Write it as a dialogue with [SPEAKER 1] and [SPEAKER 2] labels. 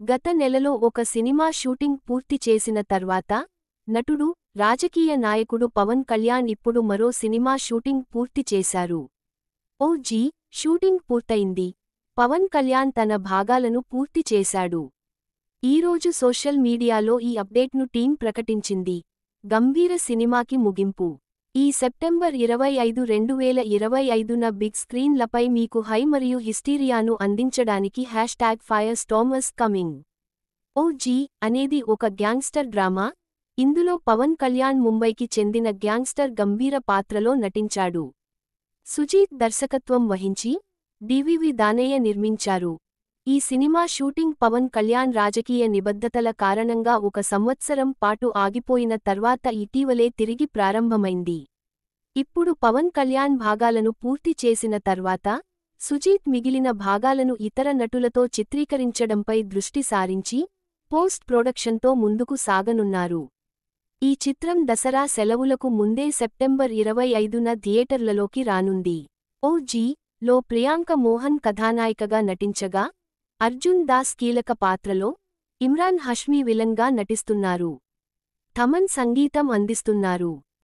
[SPEAKER 1] గత నెలలో ఒక సినిమా షూటింగ్ పూర్తి చేసిన తర్వాత నటుడు, రాజకీయ నాయకుడు పవన్ కళ్యాణ్ ఇప్పుడు మరో సినిమా షూటింగ్ పూర్తి చేశారు. ఓజీ షూటింగ్ పూర్తయింది. పవన్ కళ్యాణ్ తన భాగాలను పూర్తి చేశాడు. ఈరోజు సోషల్ మీడియాలో ఈ అప్డేట్ను టీం ప్రకటించింది. గంభీర సినిమాకి ముగింపు. ఈ సెప్టెంబర్ 25, 2025న బిగ్ స్క్రీన్లపై మీకు హై మరియు హిస్టీరియాను అందించడానికి #fire Storm is coming. OG అనేది ఒక గ్యాంగ్స్టర్ డ్రామా. ఇందులో పవన్ కళ్యాణ్ ముంబైకి చెందిన గ్యాంగ్స్టర్ గంభీర పాత్రలో నటించాడు. సుజీత్ దర్శకత్వం వహించి డివివి దానయ్య నిర్మించారు. ఈ సినిమా షూటింగ్ పవన్ కళ్యాణ్ రాజకీయ నిబద్ధతల కారణంగా ఒక సంవత్సరం పాటు ఆగిపోయిన తర్వాత ఇటీవలే తిరిగి ప్రారంభమైంది. ఇప్పుడు పవన్ కళ్యాణ్ భాగాలను పూర్తి చేసిన తర్వాత సుజీత్ మిగిలిన భాగాలను ఇతర నటులతో చిత్రీకరించడంపై దృష్టి సారించి పోస్ట్ ప్రొడక్షన్తో ముందుకు సాగనున్నారు. ఈ చిత్రం దసరా సెలవులకు ముందే సెప్టెంబర్ 25న థియేటర్లలోకి రానుంది. ఓజీ లో ప్రియాంక మోహన్ కథానాయికగా నటించగా అర్జున్ దాస్ కీలక పాత్రలో, ఇమ్రాన్ హష్మీ విలన్గా నటిస్తున్నారు. థమన్ సంగీతం అందిస్తున్నారు.